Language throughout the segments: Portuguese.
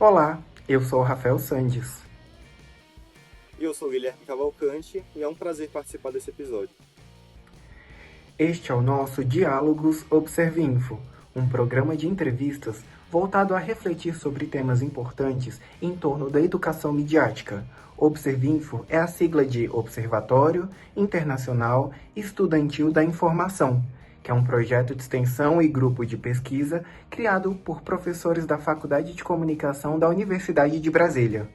Olá, eu sou o Rafael Sandes. E eu sou o Guilherme Cavalcante e é um prazer participar desse episódio. Este é o nosso Diálogos Observinfo, um programa de entrevistas voltado a refletir sobre temas importantes em torno da educação midiática. Observinfo é a sigla de Observatório Internacional Estudantil da Informação, que é um projeto de extensão e grupo de pesquisa criado por professores da Faculdade de Comunicação da Universidade de Brasília.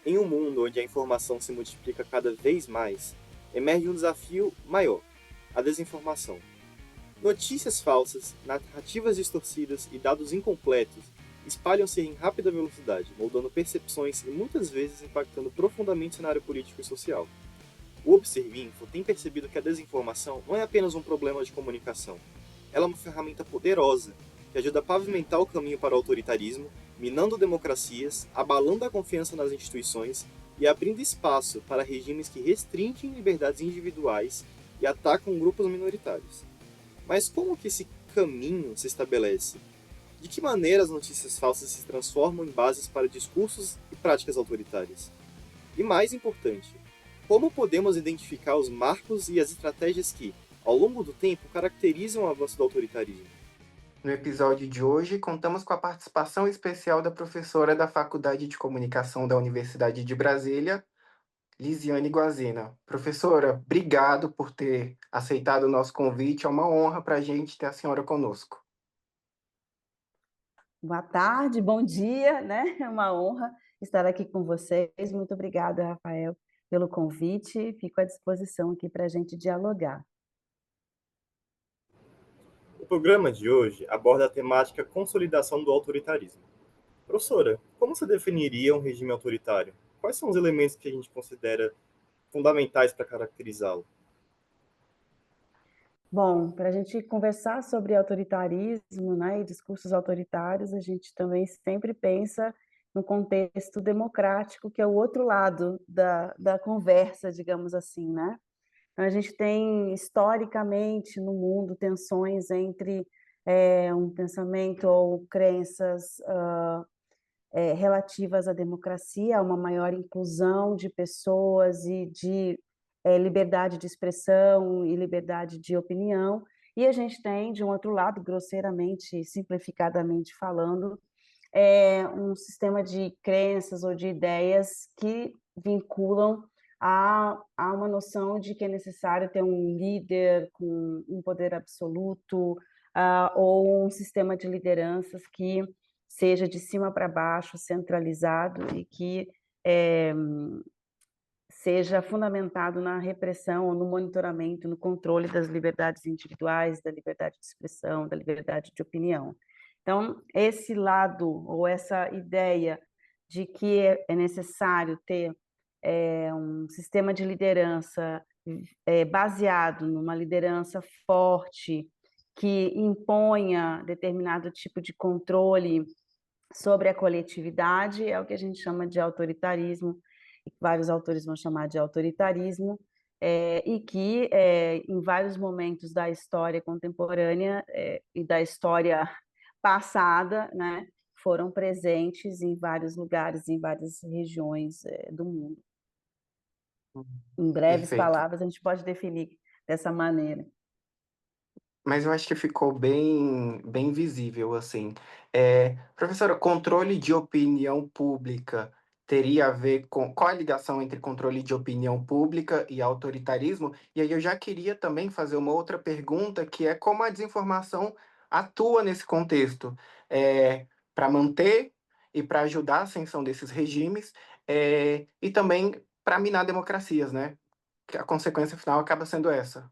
Em um mundo onde a informação se multiplica cada vez mais, emerge um desafio maior: a desinformação. Notícias falsas, narrativas distorcidas e dados incompletos espalham-se em rápida velocidade, moldando percepções e muitas vezes impactando profundamente o cenário político e social. O Observinfo tem percebido que a desinformação não é apenas um problema de comunicação. Ela é uma ferramenta poderosa que ajuda a pavimentar o caminho para o autoritarismo, minando democracias, abalando a confiança nas instituições e abrindo espaço para regimes que restringem liberdades individuais e atacam grupos minoritários. Mas como que esse caminho se estabelece? De que maneira as notícias falsas se transformam em bases para discursos e práticas autoritárias? E mais importante, como podemos identificar os marcos e as estratégias que, ao longo do tempo, caracterizam o avanço do autoritarismo? No episódio de hoje, contamos com a participação especial da professora da Faculdade de Comunicação da Universidade de Brasília, Lisiane Guazina. Professora, obrigado por ter aceitado o nosso convite. É uma honra para a gente ter a senhora conosco. Boa tarde, bom dia, né? É uma honra estar aqui com vocês. Muito obrigada, Rafael, pelo convite. Fico à disposição aqui para a gente dialogar. O programa de hoje aborda a temática consolidação do autoritarismo. Professora, como você definiria um regime autoritário? Quais são os elementos que a gente considera fundamentais para caracterizá-lo? Bom, para a gente conversar sobre autoritarismo, né, e discursos autoritários, a gente também sempre pensa no contexto democrático, que é o outro lado da conversa, digamos assim, né? Então, a gente tem, historicamente, no mundo, tensões entre um pensamento ou crenças relativas à democracia, a uma maior inclusão de pessoas e de liberdade de expressão e liberdade de opinião, e a gente tem, de um outro lado, grosseiramente, simplificadamente falando, um sistema de crenças ou de ideias que vinculam a uma noção de que é necessário ter um líder com um poder absoluto, ou um sistema de lideranças que seja de cima para baixo, centralizado e que seja fundamentado na repressão ou no monitoramento, no controle das liberdades individuais, da liberdade de expressão, da liberdade de opinião. Então, esse lado ou essa ideia de que é necessário ter um sistema de liderança baseado numa liderança forte que imponha determinado tipo de controle sobre a coletividade é o que a gente chama de autoritarismo, e que vários autores vão chamar de autoritarismo, e que em vários momentos da história contemporânea e da história passada, né, foram presentes em vários lugares, em várias regiões do mundo. Em breves Perfeito. palavras, a gente pode definir dessa maneira. Mas eu acho que ficou bem visível, assim. Professora, controle de opinião pública teria a ver com qual a ligação entre controle de opinião pública e autoritarismo? E aí eu já queria também fazer uma outra pergunta, que é como a desinformação atua nesse contexto, para manter e para ajudar a ascensão desses regimes, e também para minar democracias, né? Que a consequência final acaba sendo essa.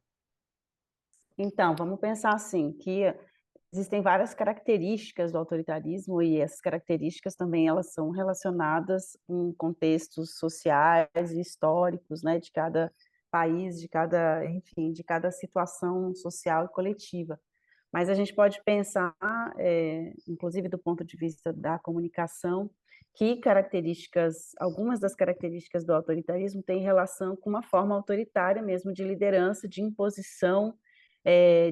Então, vamos pensar assim, que existem várias características do autoritarismo e essas características também elas são relacionadas com contextos sociais e históricos, né, de cada país, de cada, enfim, de cada situação social e coletiva. Mas a gente pode pensar, inclusive do ponto de vista da comunicação, que algumas das características do autoritarismo têm relação com uma forma autoritária mesmo de liderança, de imposição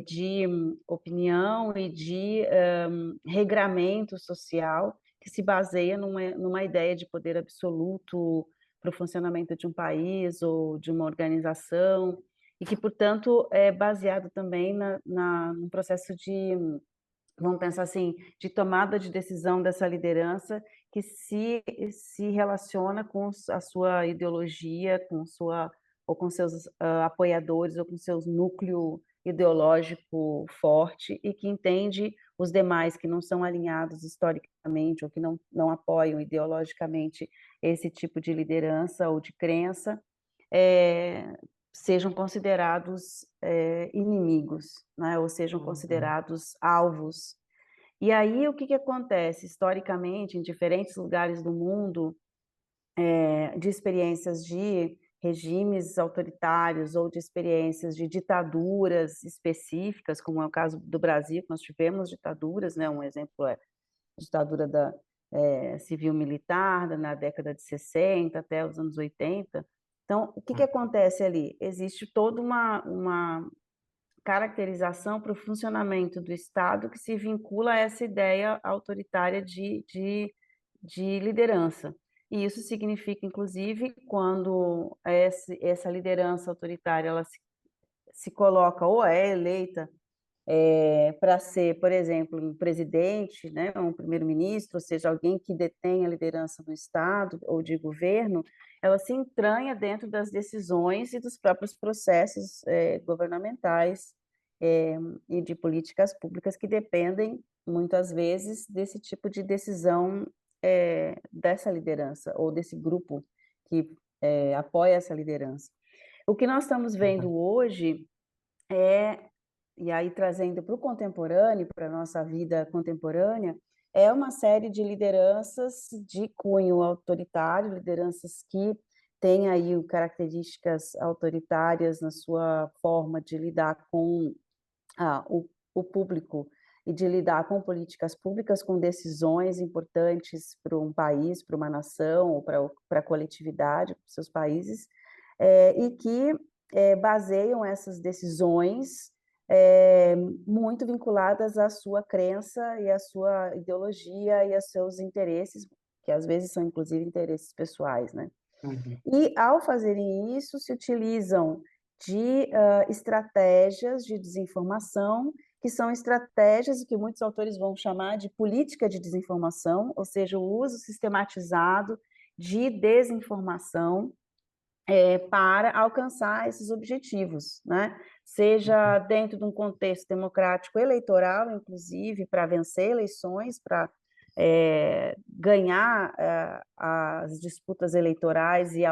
de opinião e de regramento social que se baseia numa ideia de poder absoluto para o funcionamento de um país ou de uma organização, e que, portanto, é baseado também num processo de, vamos pensar assim, de tomada de decisão dessa liderança que se relaciona com a sua ideologia, ou com seus apoiadores, ou com seus núcleo ideológico forte, e que entende os demais que não são alinhados historicamente ou que não apoiam ideologicamente esse tipo de liderança ou de crença, é, sejam considerados inimigos, né? Ou sejam Uhum. considerados alvos. E aí o que que acontece? Historicamente, em diferentes lugares do mundo, de experiências de regimes autoritários ou de experiências de ditaduras específicas, como é o caso do Brasil, que nós tivemos ditaduras, né? Um exemplo é a ditadura civil-militar, na década de 60 até os anos 80. Então, o que que Hum. acontece ali? Existe toda uma caracterização para o funcionamento do Estado que se vincula a essa ideia autoritária de liderança. E isso significa, inclusive, quando essa liderança autoritária ela se coloca ou é eleita para ser, por exemplo, um presidente, né, um primeiro-ministro, ou seja, alguém que detém a liderança do Estado ou de governo, ela se entranha dentro das decisões e dos próprios processos governamentais e de políticas públicas que dependem, muitas vezes, desse tipo de decisão dessa liderança ou desse grupo que apoia essa liderança. O que nós estamos vendo Uhum. hoje é, e aí trazendo para o contemporâneo, para a nossa vida contemporânea, é uma série de lideranças de cunho autoritário, lideranças que têm aí características autoritárias na sua forma de lidar com o público e de lidar com políticas públicas, com decisões importantes para um país, para uma nação, ou para a coletividade, para os seus países, e que baseiam essas decisões muito vinculadas à sua crença e à sua ideologia e aos seus interesses, que às vezes são inclusive interesses pessoais, né? Uhum. E, ao fazerem isso, se utilizam de estratégias de desinformação, que são estratégias que muitos autores vão chamar de política de desinformação, ou seja, o uso sistematizado de desinformação para alcançar esses objetivos, né? Seja dentro de um contexto democrático eleitoral, inclusive, para vencer eleições, para ganhar as disputas eleitorais e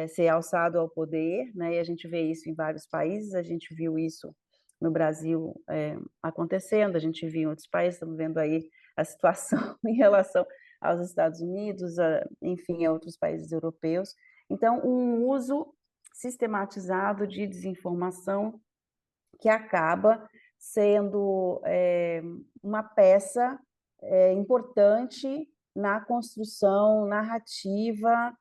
ser alçado ao poder, né? E a gente vê isso em vários países, a gente viu isso no Brasil acontecendo, a gente viu em outros países, estamos vendo aí a situação em relação aos Estados Unidos, enfim, a outros países europeus. Então, um uso sistematizado de desinformação que acaba sendo uma peça importante na construção narrativa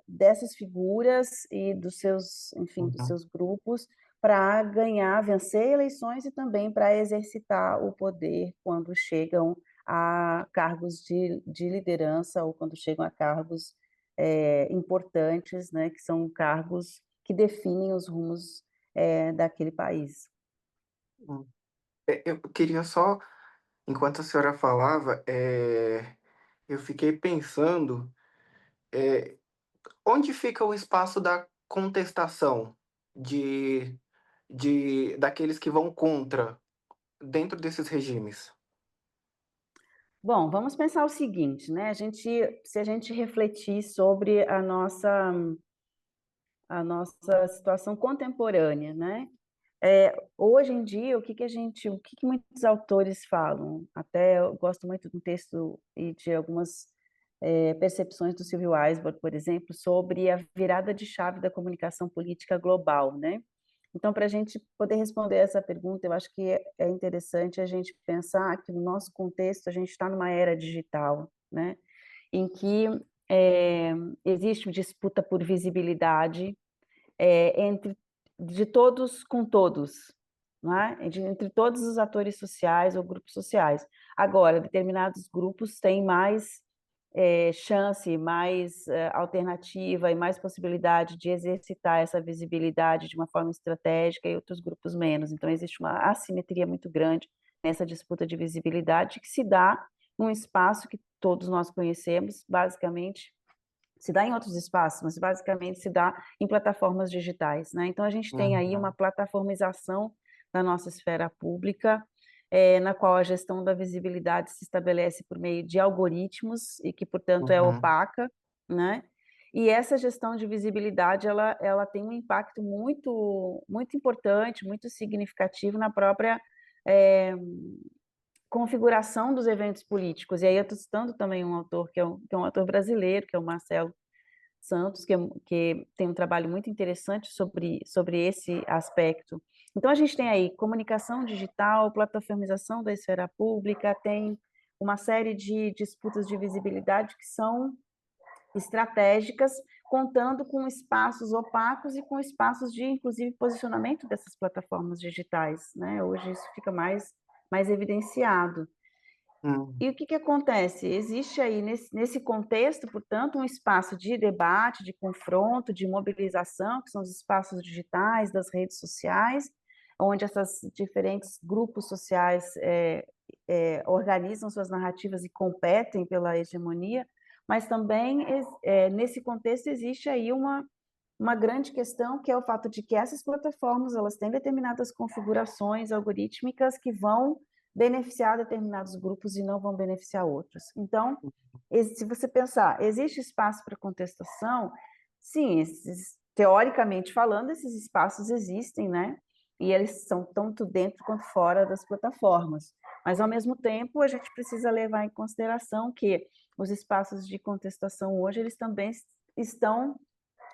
dessas figuras e dos seus, enfim, dos Uhum. seus grupos para ganhar, vencer eleições e também para exercitar o poder quando chegam a cargos de liderança ou quando chegam a cargos importantes, né, que são cargos que definem os rumos daquele país. Hum. Eu queria só, enquanto a senhora falava, eu fiquei pensando, eh, onde fica o espaço da contestação de daqueles que vão contra, dentro desses regimes? Bom, vamos pensar o seguinte, né? Se a gente refletir sobre a nossa situação contemporânea, né? Hoje em dia, o que que muitos autores falam? Até eu gosto muito do texto e de algumas percepções do Silvio Eisbach, por exemplo, sobre a virada de chave da comunicação política global, né? Então, para a gente poder responder essa pergunta, eu acho que é interessante a gente pensar que no nosso contexto a gente está numa era digital, né? Em que existe uma disputa por visibilidade entre de todos com todos, não é? Entre todos os atores sociais ou grupos sociais. Agora, determinados grupos têm mais chance, mais alternativa e mais possibilidade de exercitar essa visibilidade de uma forma estratégica e outros grupos menos. Então, existe uma assimetria muito grande nessa disputa de visibilidade que se dá num espaço que todos nós conhecemos, basicamente, se dá em outros espaços, mas basicamente se dá em plataformas digitais, né? Então, a gente tem aí uma Uhum, plataformização da nossa esfera pública, na qual a gestão da visibilidade se estabelece por meio de algoritmos e que, portanto, é uhum, opaca, né? E essa gestão de visibilidade, ela tem um impacto muito importante, muito significativo na própria configuração dos eventos políticos. E aí eu estou citando também um autor que é um autor brasileiro, que é o Marcelo Santos, que tem um trabalho muito interessante sobre esse aspecto. Então, a gente tem aí comunicação digital, plataformização da esfera pública, tem uma série de disputas de visibilidade que são estratégicas, contando com espaços opacos e com espaços de, inclusive, posicionamento dessas plataformas digitais, né? Hoje isso fica mais evidenciado. uhum, E o que que acontece? Existe aí, nesse contexto, portanto, um espaço de debate, de confronto, de mobilização, que são os espaços digitais, das redes sociais, onde esses diferentes grupos sociais organizam suas narrativas e competem pela hegemonia, mas também, nesse contexto, existe aí uma grande questão, que é o fato de que essas plataformas, elas têm determinadas configurações algorítmicas que vão beneficiar determinados grupos e não vão beneficiar outros. Então, se você pensar, existe espaço para contestação? Sim, teoricamente falando, esses espaços existem, né? E eles são tanto dentro quanto fora das plataformas. Mas, ao mesmo tempo, a gente precisa levar em consideração que os espaços de contestação hoje, eles também estão,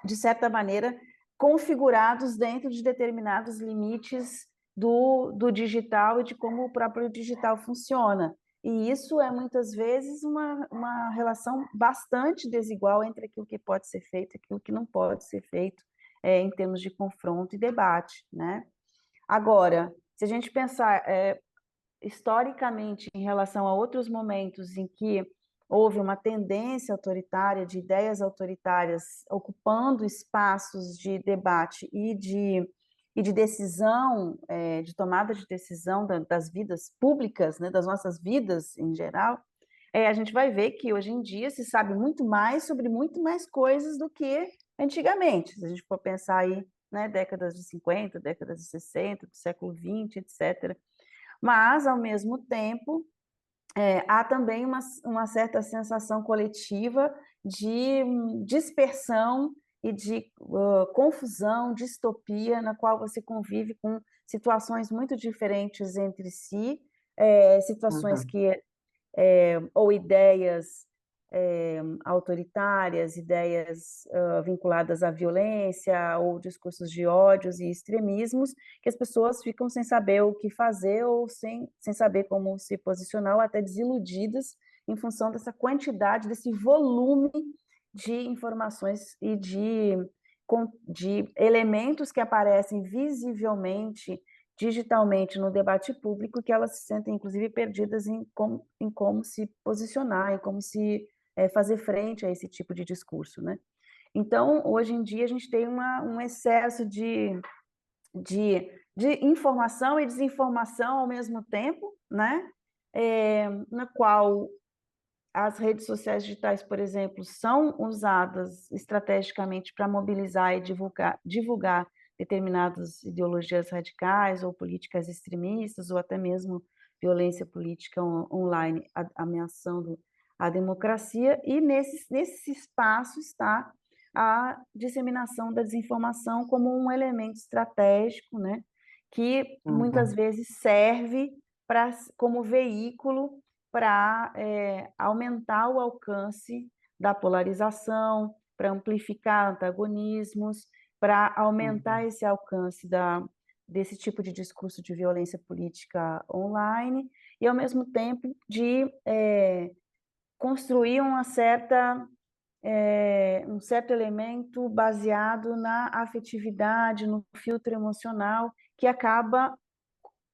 de certa maneira, configurados dentro de determinados limites do digital e de como o próprio digital funciona. E isso é, muitas vezes, uma relação bastante desigual entre aquilo que pode ser feito e aquilo que não pode ser feito, em termos de confronto e debate, né? Agora, se a gente pensar historicamente em relação a outros momentos em que houve uma tendência autoritária, de ideias autoritárias ocupando espaços de debate e de decisão, de tomada de decisão das vidas públicas, né, das nossas vidas em geral, a gente vai ver que hoje em dia se sabe muito mais sobre muito mais coisas do que antigamente. Se a gente for pensar aí, né, décadas de 50, décadas de 60, do século 20, etc. Mas, ao mesmo tempo, há também uma certa sensação coletiva de dispersão e de confusão, distopia, na qual você convive com situações muito diferentes entre si, situações uhum, que ou ideias autoritárias, ideias vinculadas à violência ou discursos de ódios e extremismos, que as pessoas ficam sem saber o que fazer ou sem saber como se posicionar, ou até desiludidas em função dessa quantidade, desse volume de informações e de elementos que aparecem visivelmente, digitalmente no debate público, que elas se sentem, inclusive, perdidas em como se posicionar, em como se fazer frente a esse tipo de discurso, né? Então, hoje em dia, a gente tem um excesso de, de informação e desinformação ao mesmo tempo, né? Na qual as redes sociais digitais, por exemplo, são usadas estrategicamente para mobilizar e divulgar determinadas ideologias radicais ou políticas extremistas, ou até mesmo violência política online, ameaçando a democracia, e nesse espaço está a disseminação da desinformação como um elemento estratégico, né, que muitas uhum, vezes serve como veículo para aumentar o alcance da polarização, para amplificar antagonismos, para aumentar uhum, esse alcance desse tipo de discurso de violência política online e, ao mesmo tempo, de construir um certo elemento baseado na afetividade, no filtro emocional, que acaba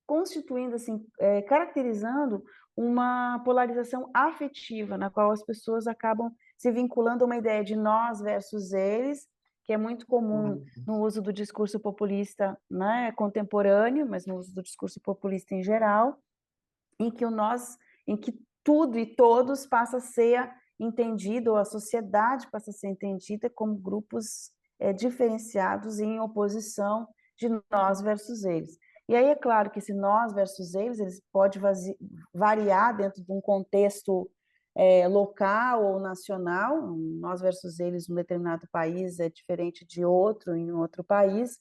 constituindo, assim, caracterizando uma polarização afetiva, na qual as pessoas acabam se vinculando a uma ideia de nós versus eles, que é muito comum Uhum. no uso do discurso populista, né, contemporâneo, mas no uso do discurso populista em geral, em que o nós, em que tudo e todos passa a ser entendido, ou a sociedade passa a ser entendida como grupos diferenciados em oposição de nós versus eles. E aí é claro que esse nós versus eles pode variar dentro de um contexto local ou nacional. Nós versus eles num determinado país é diferente de outro em outro país,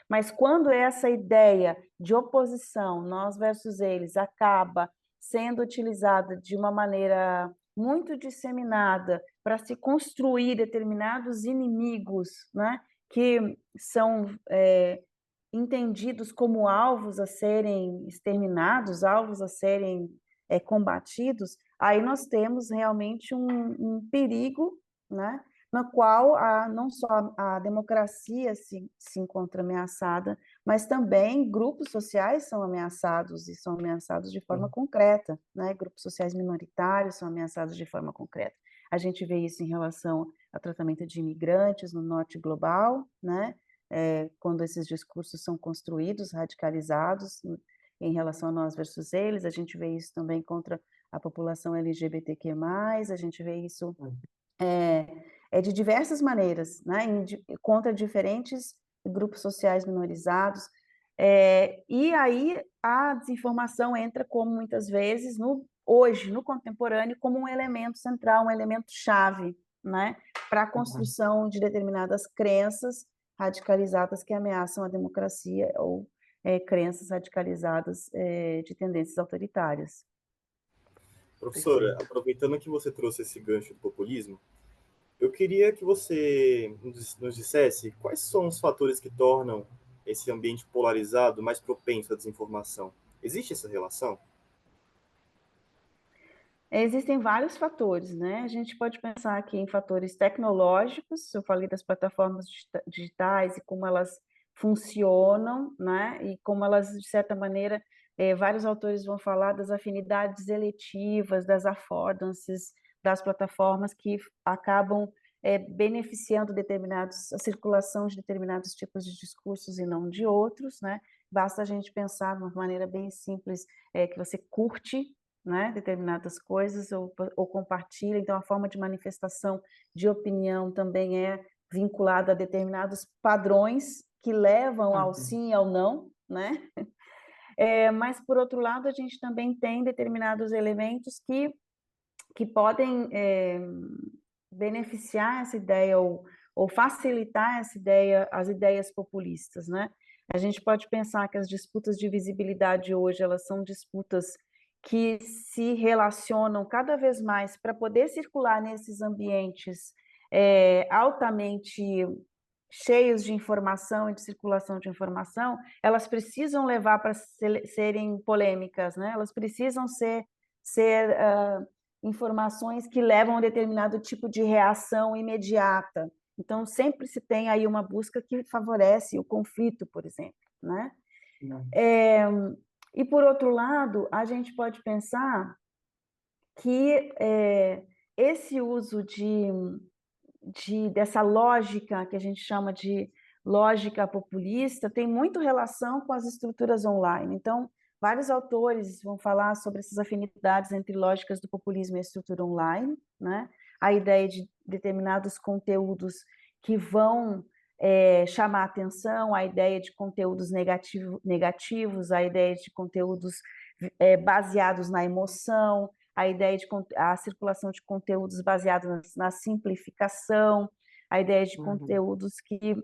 mas quando essa ideia de oposição, nós versus eles, acaba sendo utilizada de uma maneira muito disseminada para se construir determinados inimigos, né, que são entendidos como alvos a serem exterminados, alvos a serem combatidos, aí nós temos realmente um perigo, né, no qual não só a democracia se encontra ameaçada, mas também grupos sociais são ameaçados, e são ameaçados de forma Sim. concreta, né? Grupos sociais minoritários são ameaçados de forma concreta. A gente vê isso em relação ao tratamento de imigrantes no norte global, né? Quando esses discursos são construídos, radicalizados, em relação a nós versus eles, a gente vê isso também contra a população LGBTQ+, a gente vê isso de diversas maneiras, né, contra diferentes grupos sociais minorizados. E aí a desinformação entra como muitas vezes, hoje, no contemporâneo, como um elemento central, um elemento chave, né, para a Uhum. construção de determinadas crenças radicalizadas que ameaçam a democracia ou crenças radicalizadas de tendências autoritárias. Professora, Perfeito. aproveitando que você trouxe esse gancho do populismo, eu queria que você nos dissesse quais são os fatores que tornam esse ambiente polarizado mais propenso à desinformação. Existe essa relação? Existem vários fatores, né? A gente pode pensar aqui em fatores tecnológicos, eu falei das plataformas digitais e como elas funcionam, né? E como elas, de certa maneira, vários autores vão falar das afinidades eletivas, das affordances das plataformas que acabam beneficiando a circulação de determinados tipos de discursos e não de outros, né? Basta a gente pensar de uma maneira bem simples, que você curte, né, determinadas coisas ou compartilha, então a forma de manifestação de opinião também é vinculada a determinados padrões que levam ao Uhum. sim e ao não, né? Mas, por outro lado, a gente também tem determinados elementos que podem beneficiar essa ideia ou facilitar essa ideia, as ideias populistas, né? A gente pode pensar que as disputas de visibilidade hoje, elas são disputas que se relacionam cada vez mais para poder circular nesses ambientes altamente cheios de informação e de circulação de informação, elas precisam levar para serem polêmicas, né? Elas precisam ser informações que levam a determinado tipo de reação imediata. Então, sempre se tem aí uma busca que favorece o conflito, por exemplo, né? Uhum. É, e, por outro lado, a gente pode pensar que esse uso dessa lógica que a gente chama de lógica populista tem muito relação com as estruturas online. Então, vários autores vão falar sobre essas afinidades entre lógicas do populismo e a estrutura online, né? A ideia de determinados conteúdos que vão chamar atenção, a ideia de conteúdos negativos, a ideia de conteúdos baseados na emoção, a ideia de a circulação de conteúdos baseados na simplificação, a ideia de Uhum. conteúdos que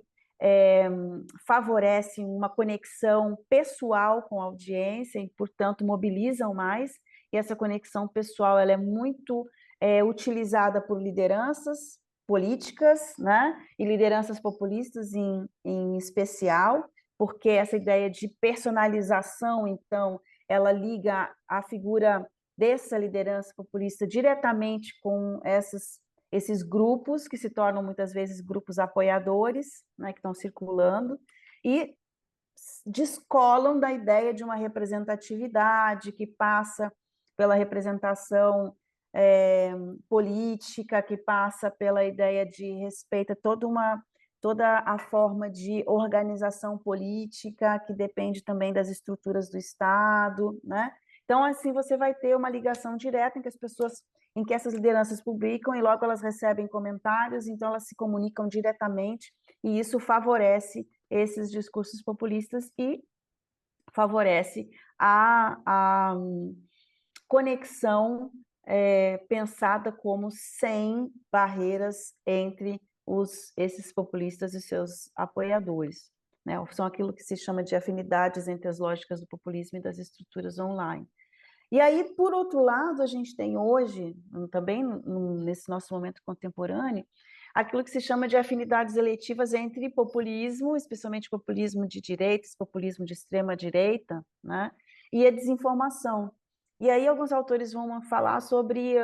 favorecem uma conexão pessoal com a audiência e, portanto, mobilizam mais. E essa conexão pessoal ela é muito utilizada por lideranças políticas, né? E lideranças populistas em especial, porque essa ideia de personalização, então, ela liga a figura dessa liderança populista diretamente com esses grupos que se tornam muitas vezes grupos apoiadores, né, que estão circulando, e descolam da ideia de uma representatividade que passa pela representação política, que passa pela ideia de respeito a toda a forma de organização política, que depende também das estruturas do Estado, né? Então, assim, você vai ter uma ligação direta em que essas lideranças publicam e logo elas recebem comentários, então elas se comunicam diretamente e isso favorece esses discursos populistas e favorece a conexão pensada como sem barreiras entre esses populistas e seus apoiadores, né? São aquilo que se chama de afinidades entre as lógicas do populismo e das estruturas online. E aí, por outro lado, a gente tem hoje, também nesse nosso momento contemporâneo, aquilo que se chama de afinidades eletivas entre populismo, especialmente populismo de direita, populismo de extrema direita, né, e a desinformação. E aí alguns autores vão falar sobre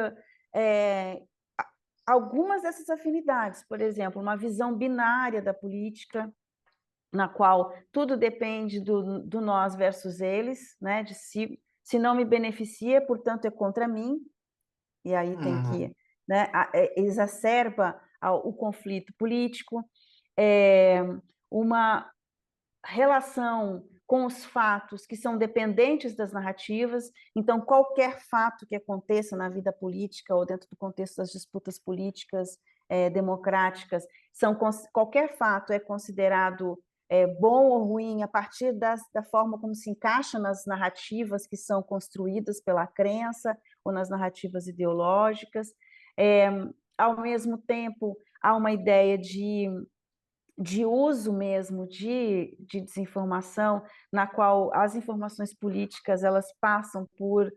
algumas dessas afinidades, por exemplo, uma visão binária da política, na qual tudo depende do nós versus eles, né, de se não me beneficia, portanto é contra mim, e aí tem que, né, exacerba o conflito político, uma relação com os fatos que são dependentes das narrativas, então qualquer fato que aconteça na vida política ou dentro do contexto das disputas políticas democráticas, qualquer fato é considerado bom ou ruim a partir da forma como se encaixa nas narrativas que são construídas pela crença ou nas narrativas ideológicas. Ao mesmo tempo, há uma ideia de uso mesmo de desinformação, na qual as informações políticas elas passam por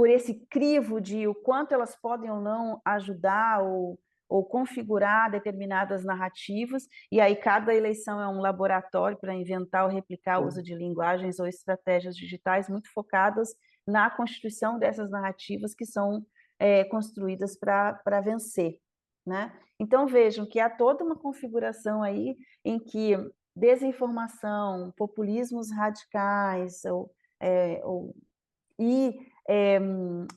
esse crivo de o quanto elas podem ou não ajudar ou configurar determinadas narrativas, e aí cada eleição é um laboratório para inventar ou replicar o uso de linguagens ou estratégias digitais muito focadas na constituição dessas narrativas que são construídas para vencer, né? Então, vejam que há toda uma configuração aí em que desinformação, populismos radicais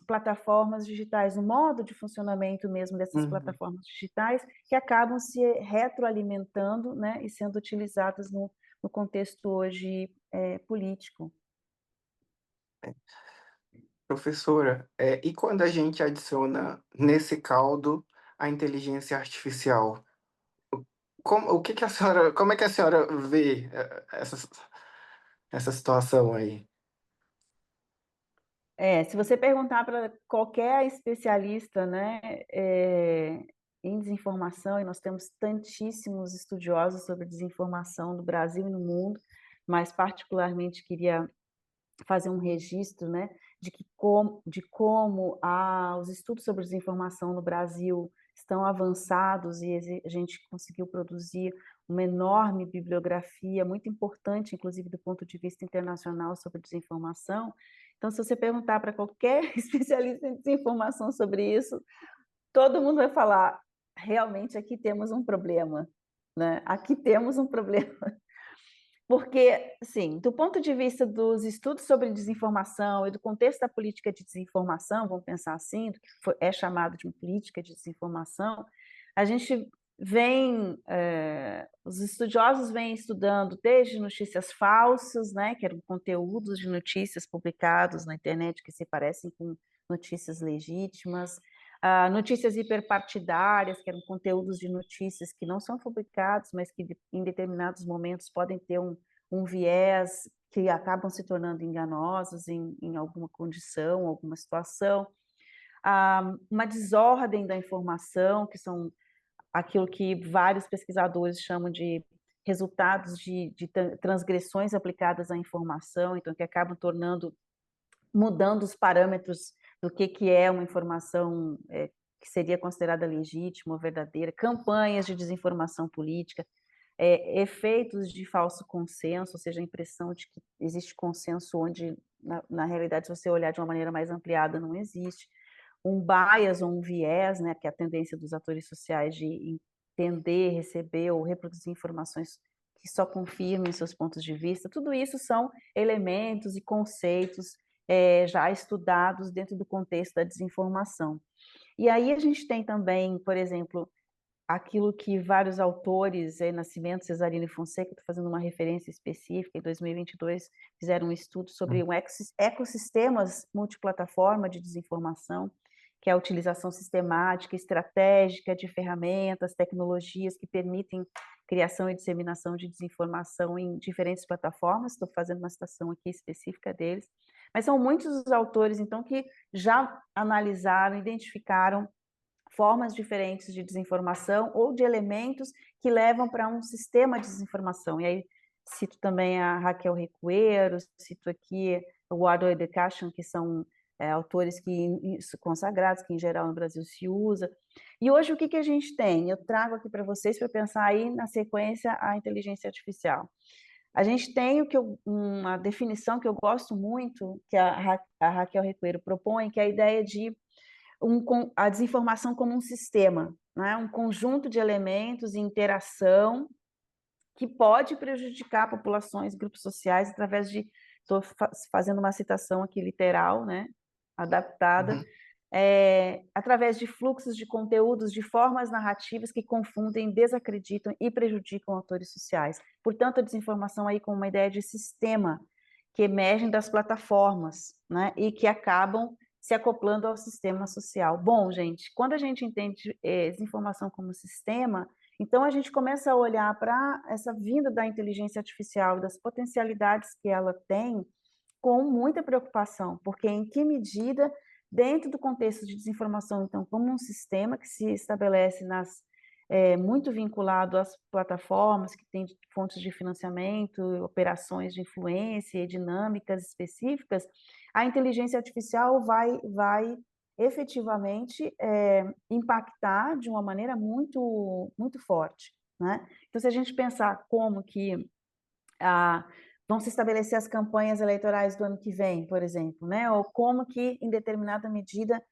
plataformas digitais, o modo de funcionamento mesmo dessas plataformas digitais, que acabam se retroalimentando, né, e sendo utilizadas no contexto hoje político. Professora, e quando a gente adiciona nesse caldo a inteligência artificial? Como é que a senhora vê essa situação aí? Se você perguntar para qualquer especialista, né, em desinformação, e nós temos tantíssimos estudiosos sobre desinformação no Brasil e no mundo, mas particularmente queria fazer um registro, né, de como os estudos sobre desinformação no Brasil estão avançados e a gente conseguiu produzir uma enorme bibliografia, muito importante, inclusive do ponto de vista internacional, sobre desinformação. Então, se você perguntar para qualquer especialista em desinformação sobre isso, todo mundo vai falar, realmente aqui temos um problema, né? Aqui temos um problema. Porque, assim, do ponto de vista dos estudos sobre desinformação e do contexto da política de desinformação, vamos pensar assim, do que é chamado de política de desinformação, a gente os estudiosos vêm estudando desde notícias falsas, né, que eram conteúdos de notícias publicados na internet que se parecem com notícias legítimas, notícias hiperpartidárias, que eram conteúdos de notícias que não são publicados, mas que em determinados momentos podem ter um viés que acabam se tornando enganosos em alguma condição, alguma situação. Uma desordem da informação, que são aquilo que vários pesquisadores chamam de resultados de transgressões aplicadas à informação, então que acabam mudando os parâmetros do que é uma informação que seria considerada legítima ou verdadeira, campanhas de desinformação política, efeitos de falso consenso, ou seja, a impressão de que existe consenso onde, na realidade, se você olhar de uma maneira mais ampliada, não existe. Um bias ou um viés, né, que é a tendência dos atores sociais de entender, receber ou reproduzir informações que só confirmem seus pontos de vista. Tudo isso são elementos e conceitos já estudados dentro do contexto da desinformação. E aí a gente tem também, por exemplo, aquilo que vários autores, Nascimento, Cesarini e Fonseca, estou fazendo uma referência específica, em 2022 fizeram um estudo sobre ecossistemas multiplataforma de desinformação, que é a utilização sistemática, estratégica de ferramentas, tecnologias que permitem criação e disseminação de desinformação em diferentes plataformas. Estou fazendo uma citação aqui específica deles. Mas são muitos os autores, então, que já analisaram, identificaram formas diferentes de desinformação ou de elementos que levam para um sistema de desinformação. E aí cito também a Raquel Recuero, cito aqui o Wardle Education, que são autores consagrados, que em geral no Brasil se usa. E hoje o que a gente tem? Eu trago aqui para vocês para pensar aí na sequência a inteligência artificial. A gente tem uma definição que eu gosto muito, que a Raquel Recuero propõe, que é a ideia de a desinformação como um sistema, né? Um conjunto de elementos e interação que pode prejudicar populações, grupos sociais, através de... Estou fazendo uma citação aqui literal, né? Adaptada, através de fluxos de conteúdos, de formas narrativas que confundem, desacreditam e prejudicam atores sociais. Portanto, a desinformação aí com uma ideia de sistema que emergem das plataformas, né? E que acabam se acoplando ao sistema social. Bom, gente, quando a gente entende desinformação como sistema, então a gente começa a olhar para essa vinda da inteligência artificial e das potencialidades que ela tem com muita preocupação, porque em que medida, dentro do contexto de desinformação, então, como um sistema que se estabelece muito vinculado às plataformas, que tem fontes de financiamento, operações de influência e dinâmicas específicas, a inteligência artificial vai efetivamente impactar de uma maneira muito, muito forte, né? Então, se a gente pensar como que vão se estabelecer as campanhas eleitorais do ano que vem, por exemplo, né? Ou como que, em determinada medida,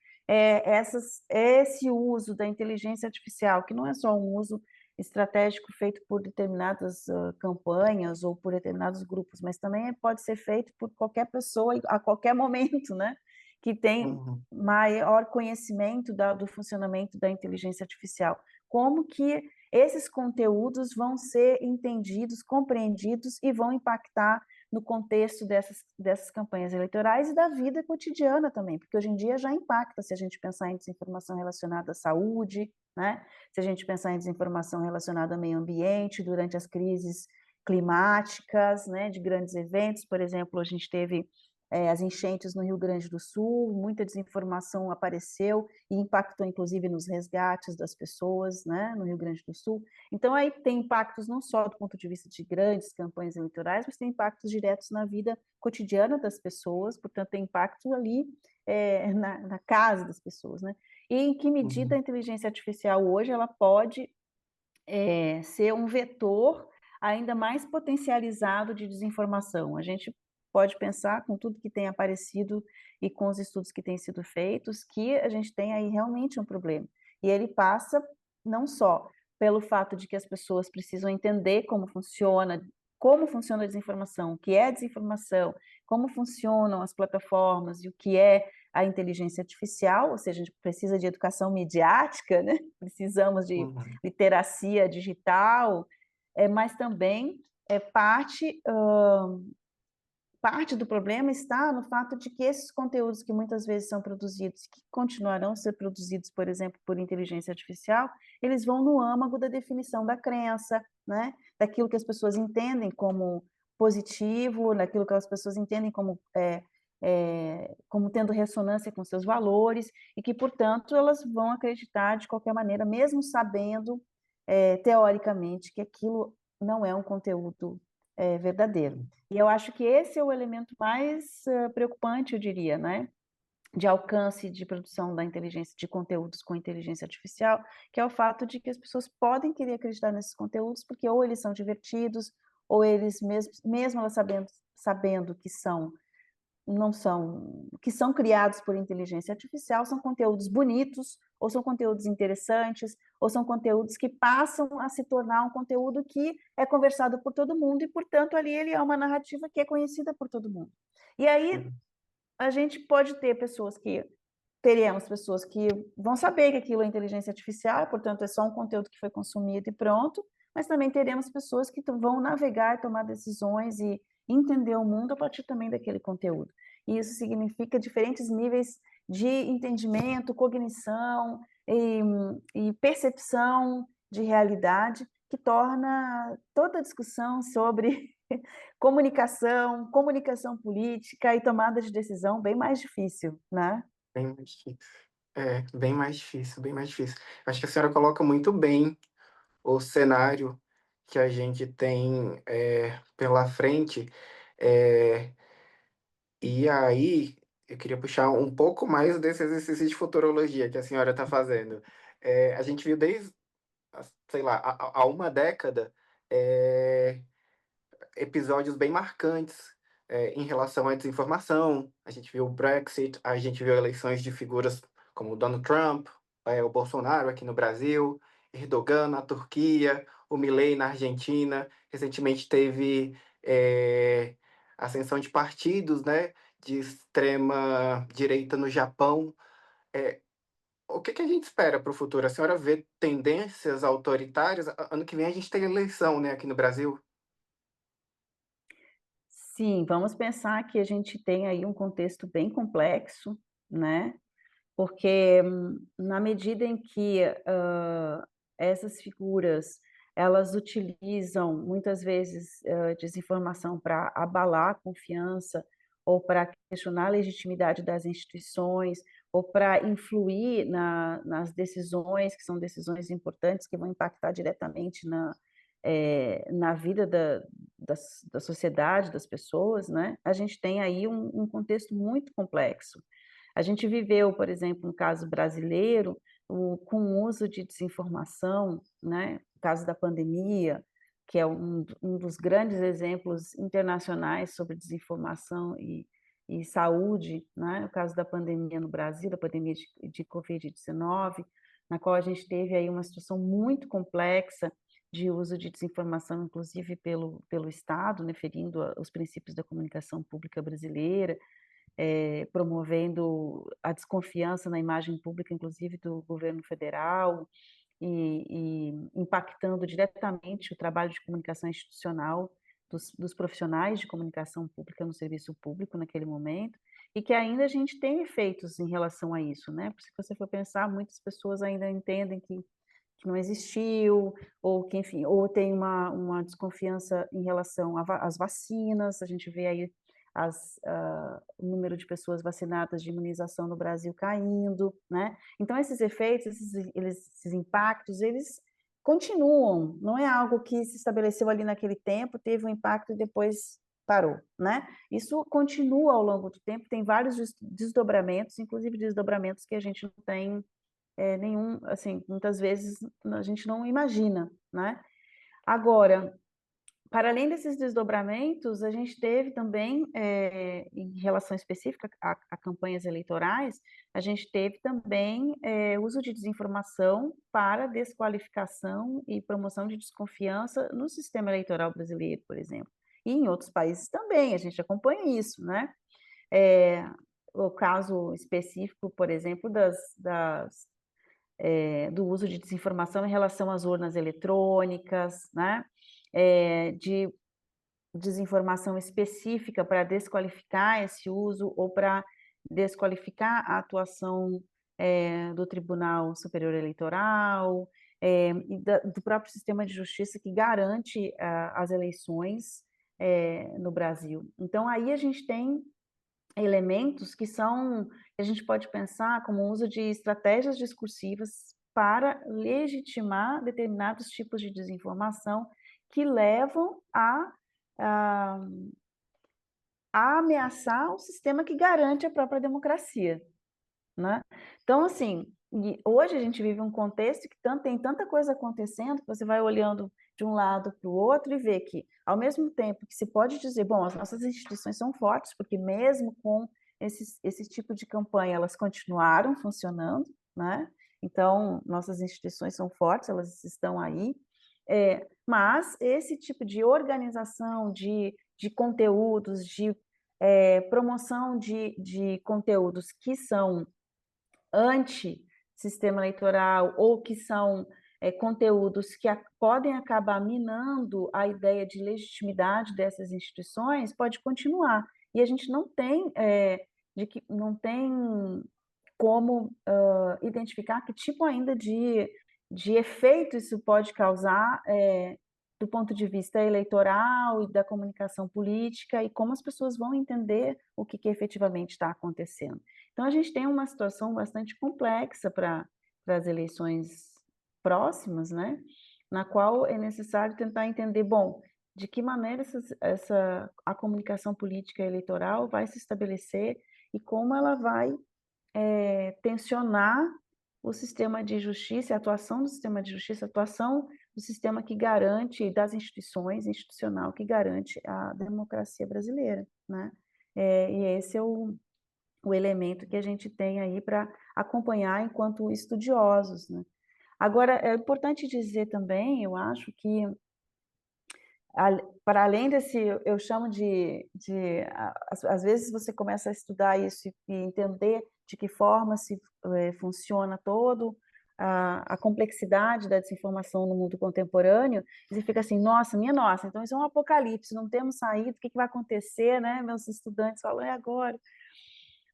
esse uso da inteligência artificial, que não é só um uso estratégico feito por determinadas campanhas ou por determinados grupos, mas também pode ser feito por qualquer pessoa a qualquer momento, né? Que tem maior conhecimento do funcionamento da inteligência artificial. Como que esses conteúdos vão ser entendidos, compreendidos e vão impactar no contexto dessas campanhas eleitorais e da vida cotidiana também, porque hoje em dia já impacta, se a gente pensar em desinformação relacionada à saúde, né? Se a gente pensar em desinformação relacionada ao meio ambiente, durante as crises climáticas, né? De grandes eventos, por exemplo, a gente teve as enchentes no Rio Grande do Sul, muita desinformação apareceu e impactou, inclusive, nos resgates das pessoas, né, no Rio Grande do Sul. Então, aí tem impactos não só do ponto de vista de grandes campanhas eleitorais, mas tem impactos diretos na vida cotidiana das pessoas, portanto, tem impacto ali na casa das pessoas, né? E em que medida a inteligência artificial hoje ela pode ser um vetor ainda mais potencializado de desinformação. A gente pode pensar, com tudo que tem aparecido e com os estudos que têm sido feitos, que a gente tem aí realmente um problema. E ele passa não só pelo fato de que as pessoas precisam entender como funciona a desinformação, o que é desinformação, como funcionam as plataformas e o que é a inteligência artificial, ou seja, a gente precisa de educação midiática, né? Precisamos de literacia digital, mas também parte do problema está no fato de que esses conteúdos que muitas vezes são produzidos, que continuarão a ser produzidos, por exemplo, por inteligência artificial, eles vão no âmago da definição da crença, né? Daquilo que as pessoas entendem como positivo, daquilo que as pessoas entendem como tendo ressonância com seus valores, e que, portanto, elas vão acreditar de qualquer maneira, mesmo sabendo, teoricamente, que aquilo não é um conteúdo verdadeiro. E eu acho que esse é o elemento mais preocupante, eu diria, né? De alcance de produção da inteligência, de conteúdos com inteligência artificial, que é o fato de que as pessoas podem querer acreditar nesses conteúdos porque ou eles são divertidos, ou eles, mesmo elas sabendo que são não são, que são criados por inteligência artificial, são conteúdos bonitos, ou são conteúdos interessantes, ou são conteúdos que passam a se tornar um conteúdo que é conversado por todo mundo, e, portanto, ali ele é uma narrativa que é conhecida por todo mundo. E aí Uhum. a gente pode ter pessoas que teremos pessoas que vão saber que aquilo é inteligência artificial, portanto, é só um conteúdo que foi consumido e pronto, mas também teremos pessoas que vão navegar, tomar decisões e entender o mundo a partir também daquele conteúdo. E isso significa diferentes níveis de entendimento, cognição e percepção de realidade, que torna toda a discussão sobre comunicação, comunicação política e tomada de decisão bem mais difícil, né? Bem mais difícil. É, bem mais difícil, bem mais difícil. Acho que a senhora coloca muito bem o cenário que a gente tem, pela frente. Eh, e aí, eu queria puxar um pouco mais desse exercício de futurologia que a senhora está fazendo. A gente viu desde, sei lá, há uma década, eh episódios bem marcantes, em relação à desinformação. A gente viu o Brexit, a gente viu eleições de figuras como o Donald Trump, o Bolsonaro aqui no Brasil, Erdogan na Turquia, o Milei na Argentina. Recentemente teve, ascensão de partidos, né, de extrema direita no Japão. Eh, o que que a gente espera para o futuro? A senhora vê tendências autoritárias? Ano que vem a gente tem eleição, né, aqui no Brasil. Sim, vamos pensar que a gente tem aí um contexto bem complexo, né, porque na medida em que, essas figuras, elas utilizam muitas vezes, desinformação para abalar a confiança ou para questionar a legitimidade das instituições, ou para influir nas decisões, que são decisões importantes que vão impactar diretamente na vida da sociedade, das pessoas, né, a gente tem aí um contexto muito complexo. A gente viveu, por exemplo, no caso brasileiro, com o uso de desinformação, né, no caso da pandemia, que é um dos grandes exemplos internacionais sobre desinformação e saúde, né, o caso da pandemia no Brasil, da pandemia de Covid-19, na qual a gente teve aí uma situação muito complexa de uso de desinformação, inclusive pelo Estado, né, ferindo os princípios da comunicação pública brasileira, promovendo a desconfiança na imagem pública, inclusive do governo federal, e impactando diretamente o trabalho de comunicação institucional dos profissionais de comunicação pública no serviço público naquele momento, e que ainda a gente tem efeitos em relação a isso, né? Porque se você for pensar, muitas pessoas ainda entendem que não existiu, ou que, enfim, ou tem uma desconfiança em relação às vacinas. A gente vê aí o número de pessoas vacinadas de imunização no Brasil caindo, né? Então, esses efeitos, esses impactos, eles continuam, não é algo que se estabeleceu ali naquele tempo, teve um impacto e depois parou, né? Isso continua ao longo do tempo, tem vários desdobramentos, inclusive desdobramentos que a gente não tem nenhum, assim, muitas vezes a gente não imagina, né? Agora, para além desses desdobramentos, a gente teve também, em relação específica a campanhas eleitorais, a gente teve também uso de desinformação para desqualificação e promoção de desconfiança no sistema eleitoral brasileiro, por exemplo. E em outros países também, a gente acompanha isso, né? É, o caso específico, por exemplo, do uso de desinformação em relação às urnas eletrônicas, né? De desinformação específica para desqualificar esse uso ou para desqualificar a atuação do Tribunal Superior Eleitoral, e do próprio sistema de justiça que garante as eleições no Brasil. Então, aí a gente tem elementos que a gente pode pensar como o uso de estratégias discursivas para legitimar determinados tipos de desinformação que levam a, a ameaçar o sistema que garante a própria democracia, né? Então, assim, hoje a gente vive um contexto que tem tanta coisa acontecendo, que você vai olhando de um lado para o outro e ver que, ao mesmo tempo que se pode dizer, bom, as nossas instituições são fortes, porque mesmo com esse tipo de campanha, elas continuaram funcionando, né? Então, nossas instituições são fortes, elas estão aí, mas esse tipo de organização de conteúdos, de promoção de conteúdos que são anti-sistema eleitoral ou que são conteúdos que podem acabar minando a ideia de legitimidade dessas instituições, pode continuar. E a gente não tem como identificar que tipo ainda de efeito isso pode causar do ponto de vista eleitoral e da comunicação política e como as pessoas vão entender o que efetivamente está acontecendo. Então, a gente tem uma situação bastante complexa para as eleições próximas, né? Na qual é necessário tentar entender, bom, de que maneira a comunicação política eleitoral vai se estabelecer e como ela vai tensionar o sistema de justiça, a atuação do sistema de justiça, a atuação do sistema que garante, das instituições, institucional, que garante a democracia brasileira, né? E esse é o elemento que a gente tem aí para acompanhar enquanto estudiosos, né? Agora, é importante dizer também, eu acho que, para além desse, eu chamo às vezes você começa a estudar isso e entender de que forma funciona todo a complexidade da desinformação no mundo contemporâneo, e você fica assim, nossa, minha nossa, então isso é um apocalipse, não temos saída, o que vai acontecer, né? Meus estudantes falam, é agora.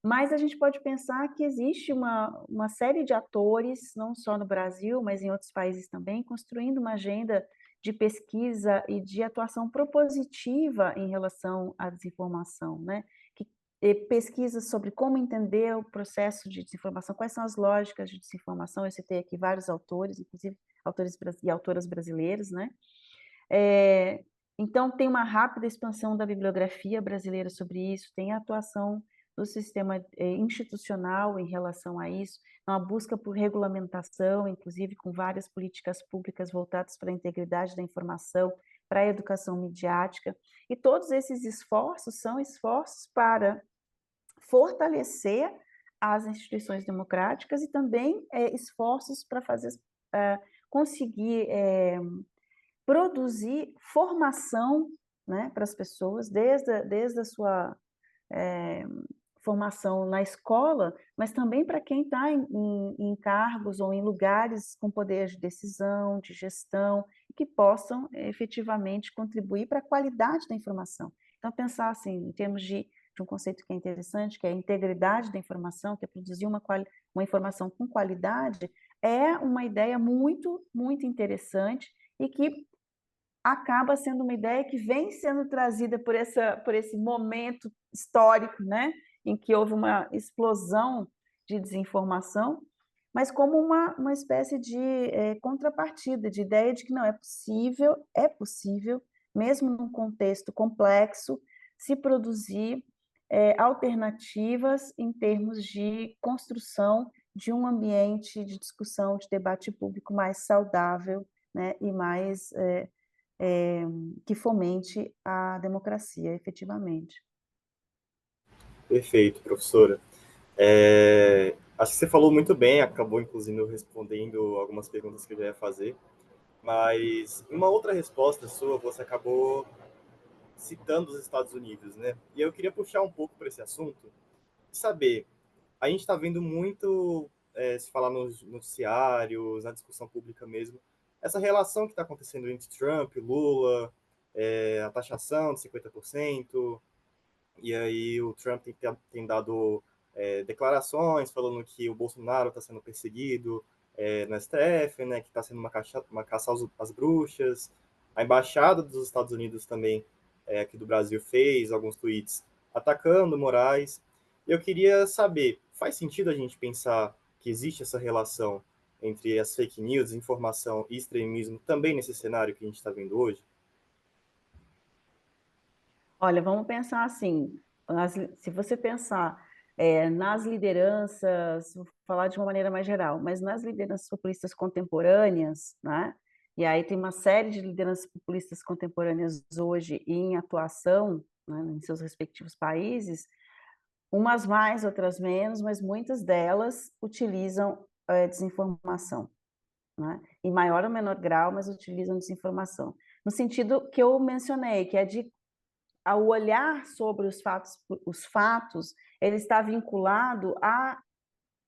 Mas a gente pode pensar que existe uma série de atores, não só no Brasil, mas em outros países também, construindo uma agenda de pesquisa e de atuação propositiva em relação à desinformação, né? Pesquisas sobre como entender o processo de desinformação, quais são as lógicas de desinformação. Eu citei aqui vários autores, inclusive autores e autoras brasileiros, né? Então, tem uma rápida expansão da bibliografia brasileira sobre isso, tem a atuação do sistema institucional em relação a isso, uma busca por regulamentação, inclusive com várias políticas públicas voltadas para a integridade da informação, para a educação midiática, e todos esses esforços são esforços para fortalecer as instituições democráticas e também esforços para conseguir produzir formação, né, para as pessoas, desde a sua formação na escola, mas também para quem está em cargos ou em lugares com poder de decisão, de gestão, que possam efetivamente contribuir para a qualidade da informação. Então, pensar assim, em termos de um conceito que é interessante, que é a integridade da informação, que é produzir uma informação com qualidade, é uma ideia muito, muito interessante e que acaba sendo uma ideia que vem sendo trazida por esse momento histórico, né, em que houve uma explosão de desinformação, mas como uma espécie de contrapartida, de ideia de que não é possível, mesmo num contexto complexo, se produzir alternativas em termos de construção de um ambiente de discussão, de debate público mais saudável, né, e mais que fomente a democracia, efetivamente. Perfeito, professora. Acho que você falou muito bem, acabou inclusive respondendo algumas perguntas que eu já ia fazer, mas em uma outra resposta sua, você acabou citando os Estados Unidos, né? E eu queria puxar um pouco para esse assunto, saber, a gente está vendo muito se falar nos noticiários, na discussão pública mesmo, essa relação que está acontecendo entre Trump, Lula, a taxação de 50%, e aí o Trump tem dado declarações falando que o Bolsonaro está sendo perseguido no STF, né, que está sendo uma caça às bruxas. A embaixada dos Estados Unidos também, aqui do Brasil, fez alguns tweets atacando Moraes. Eu queria saber, faz sentido a gente pensar que existe essa relação entre as fake news, desinformação e extremismo também nesse cenário que a gente está vendo hoje? Olha, vamos pensar assim, se você pensar nas lideranças, vou falar de uma maneira mais geral, mas nas lideranças populistas contemporâneas, né, E aí tem uma série de lideranças populistas contemporâneas hoje em atuação, né, em seus respectivos países, umas mais, outras menos, mas muitas delas utilizam desinformação, né? Em maior ou menor grau, mas utilizam desinformação. No sentido que eu mencionei, que é de ao olhar sobre os fatos, ele está vinculado à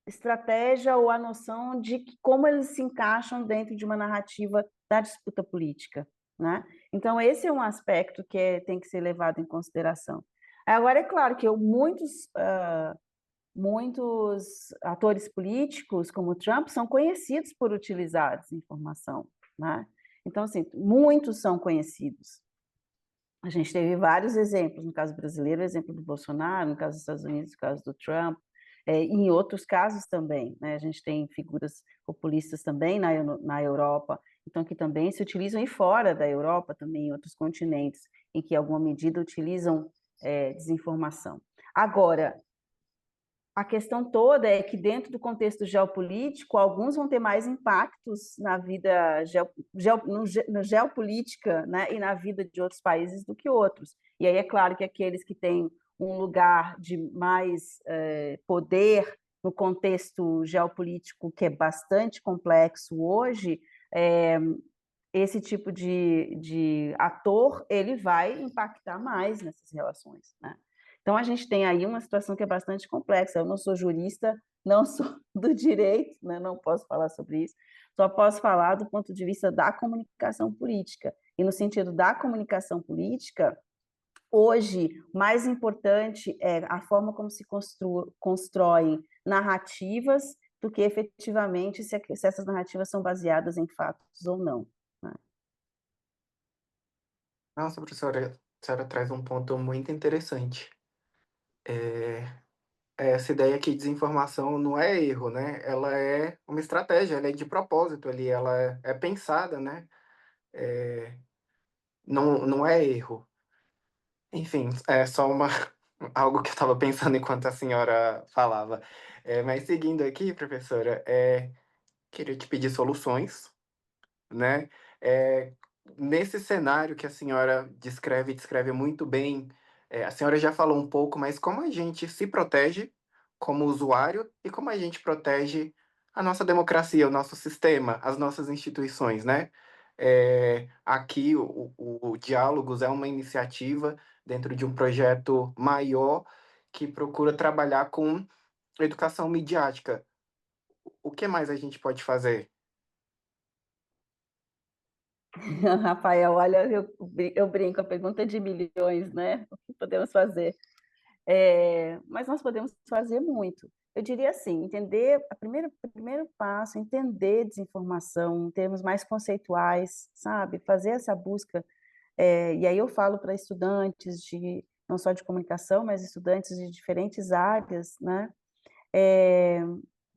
estratégia ou à noção de como eles se encaixam dentro de uma narrativa da disputa política, né? Então, esse é um aspecto que tem que ser levado em consideração. Agora, é claro que muitos atores políticos, como Trump, são conhecidos por utilizar desinformação, né? Então, assim, muitos são conhecidos. A gente teve vários exemplos, no caso brasileiro, o exemplo do Bolsonaro, no caso dos Estados Unidos, o caso do Trump, em outros casos também, né? A gente tem figuras populistas também na Europa, então que também se utilizam, e fora da Europa também, em outros continentes, em que, em alguma medida, utilizam desinformação. Agora, a questão toda é que, dentro do contexto geopolítico, alguns vão ter mais impactos na vida geopolítica, né, e na vida de outros países do que outros. E aí é claro que aqueles que têm um lugar de mais poder no contexto geopolítico, que é bastante complexo hoje, esse tipo de ator ele vai impactar mais nessas relações, né? Então, a gente tem aí uma situação que é bastante complexa. Eu não sou jurista, não sou do direito, né? Não posso falar sobre isso, só posso falar do ponto de vista da comunicação política. E no sentido da comunicação política, hoje, mais importante é a forma como se constroem narrativas do que efetivamente se essas narrativas são baseadas em fatos ou não, né? Nossa, professora, a senhora traz um ponto muito interessante. É, essa ideia que desinformação não é erro, né? Ela é uma estratégia, ela é de propósito ali, ela é pensada, né? É, não é erro. Enfim, é só uma algo que eu estava pensando enquanto a senhora falava. Mas seguindo aqui, professora, queria te pedir soluções, né? Eh, Nesse cenário que a senhora descreve muito bem, a senhora já falou um pouco, mas como a gente se protege como usuário e como a gente protege a nossa democracia, o nosso sistema, as nossas instituições, né? Aqui o Diálogos é uma iniciativa dentro de um projeto maior que procura trabalhar com educação midiática. O que mais a gente pode fazer? Rafael, olha, eu brinco, a pergunta é de milhões, né? O que podemos fazer? Mas nós podemos fazer muito. Eu diria assim, o primeiro passo, entender desinformação em termos mais conceituais, sabe? Fazer essa busca, e aí eu falo para estudantes não só de comunicação, mas estudantes de diferentes áreas, né? É,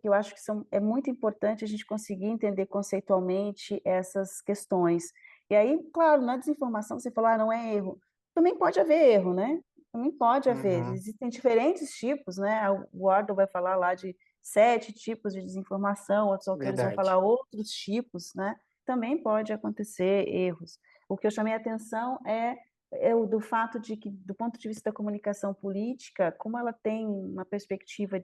eu acho que é muito importante a gente conseguir entender conceitualmente essas questões. E aí, claro, na desinformação, você falou, não é erro. Também pode haver erro, né? Também pode haver. Uhum, Existem diferentes tipos, né? O Wardle vai falar lá de 7 tipos de desinformação, outros autores vão falar verdade. outros tipos, né? Também pode acontecer erros. O que eu chamei a atenção é o do fato de que, do ponto de vista da comunicação política, como ela tem uma perspectiva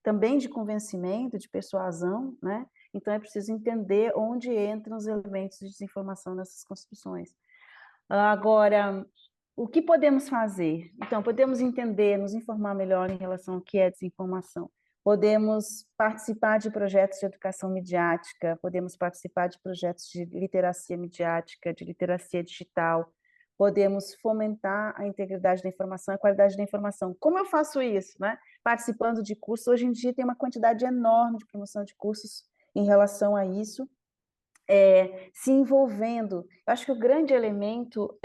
também de convencimento, de persuasão, né? Então é preciso entender onde entram os elementos de desinformação nessas construções. Agora, o que podemos fazer? Então, podemos entender, nos informar melhor em relação ao que é desinformação. Podemos participar de projetos de educação midiática, podemos participar de projetos de literacia midiática, de literacia digital, podemos fomentar a integridade da informação, a qualidade da informação. Como eu faço isso, né? Participando de cursos. Hoje em dia tem uma quantidade enorme de promoção de cursos em relação a isso, se envolvendo. Eu acho que o grande elemento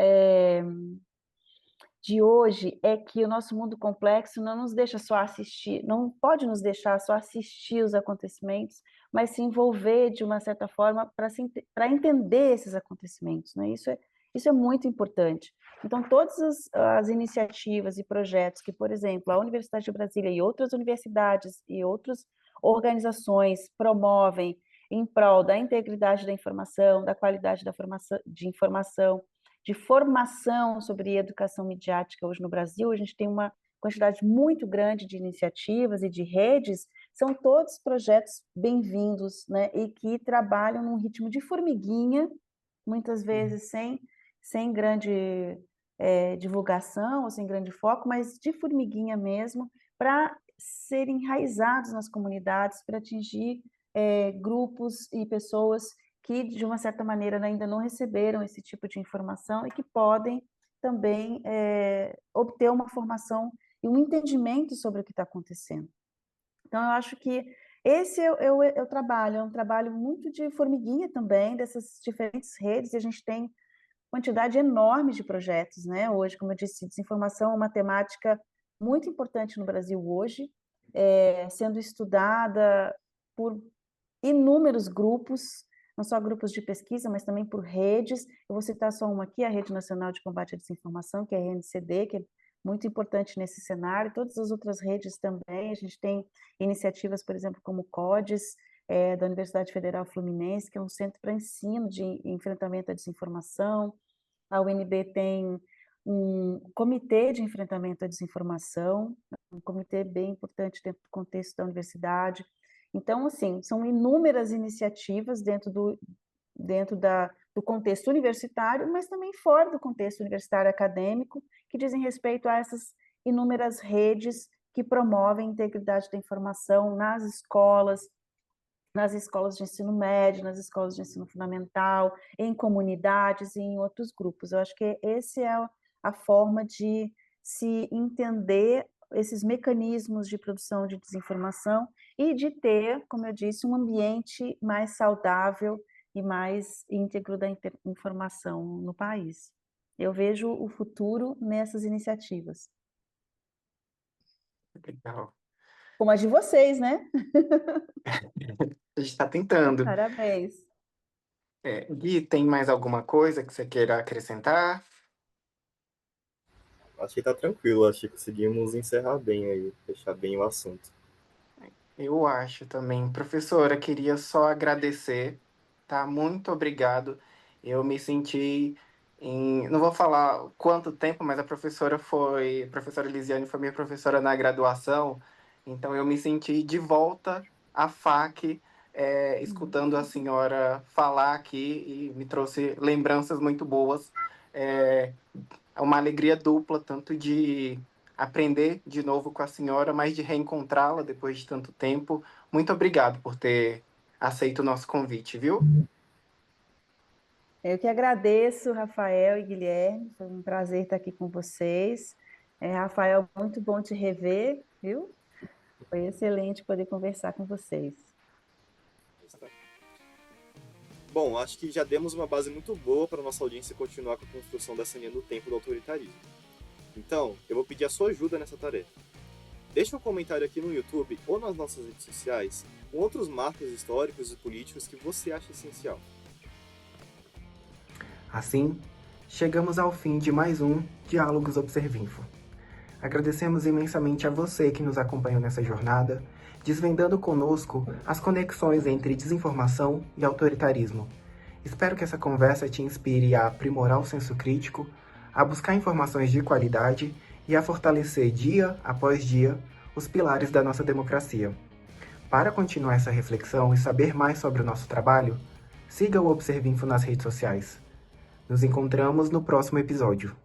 de hoje é que o nosso mundo complexo não nos deixa só assistir, não pode nos deixar só assistir os acontecimentos, mas se envolver de uma certa forma para entender esses acontecimentos, né? Isso é muito importante. Então, todas as iniciativas e projetos que, por exemplo, a Universidade de Brasília e outras universidades e outras organizações promovem, em prol da integridade da informação, da qualidade da informação, de formação sobre educação midiática hoje no Brasil. A gente tem uma quantidade muito grande de iniciativas e de redes, são todos projetos bem-vindos, né, e que trabalham num ritmo de formiguinha, muitas vezes sem grande divulgação, ou sem grande foco, mas de formiguinha mesmo, para serem enraizados nas comunidades, para atingir grupos e pessoas que, de uma certa maneira, ainda não receberam esse tipo de informação e que podem também obter uma formação e um entendimento sobre o que está acontecendo. Então, eu acho que esse eu trabalho, é um trabalho muito de formiguinha também, dessas diferentes redes, e a gente tem quantidade enorme de projetos, né? Hoje, como eu disse, desinformação é uma temática muito importante no Brasil hoje, sendo estudada por inúmeros grupos, não só grupos de pesquisa, mas também por redes. Eu vou citar só uma aqui, a Rede Nacional de Combate à Desinformação, que é a RNCD, que é muito importante nesse cenário. Todas as outras redes também, a gente tem iniciativas, por exemplo, como o CODES, da Universidade Federal Fluminense, que é um centro para ensino de enfrentamento à desinformação. A UNB tem um comitê de enfrentamento à desinformação, um comitê bem importante dentro do contexto da universidade. Então, assim, são inúmeras iniciativas dentro do contexto universitário, mas também fora do contexto universitário acadêmico, que dizem respeito a essas inúmeras redes que promovem a integridade da informação nas escolas de ensino médio, nas escolas de ensino fundamental, em comunidades e em outros grupos. Eu acho que essa é a forma de se entender esses mecanismos de produção de desinformação e de ter, como eu disse, um ambiente mais saudável e mais íntegro da informação no país. Eu vejo o futuro nessas iniciativas. Legal. Como a de vocês, né? A gente está tentando. Parabéns. Gui, tem mais alguma coisa que você queira acrescentar? Acho que tá tranquilo, acho que conseguimos encerrar bem aí, fechar bem o assunto. Eu acho também. Professora, queria só agradecer, tá? Muito obrigado. Eu me senti em... Não vou falar quanto tempo, mas a professora Elisiane foi minha professora na graduação, então eu me senti de volta à FAC, escutando a senhora falar aqui e me trouxe lembranças muito boas. É uma alegria dupla, tanto de aprender de novo com a senhora, mas de reencontrá-la depois de tanto tempo. Muito obrigado por ter aceito o nosso convite, viu? Eu que agradeço, Rafael e Guilherme, foi um prazer estar aqui com vocês. Rafael, muito bom te rever, viu? Foi excelente poder conversar com vocês. Bom, acho que já demos uma base muito boa para nossa audiência continuar com a construção dessa linha do tempo do autoritarismo. Então, eu vou pedir a sua ajuda nessa tarefa. Deixe um comentário aqui no YouTube ou nas nossas redes sociais com outros marcos históricos e políticos que você acha essencial. Assim, chegamos ao fim de mais um Diálogos Observinfo. Agradecemos imensamente a você que nos acompanhou nessa jornada, desvendando conosco as conexões entre desinformação e autoritarismo. Espero que essa conversa te inspire a aprimorar o senso crítico, a buscar informações de qualidade e a fortalecer dia após dia os pilares da nossa democracia. Para continuar essa reflexão e saber mais sobre o nosso trabalho, siga o Observinfo nas redes sociais. Nos encontramos no próximo episódio.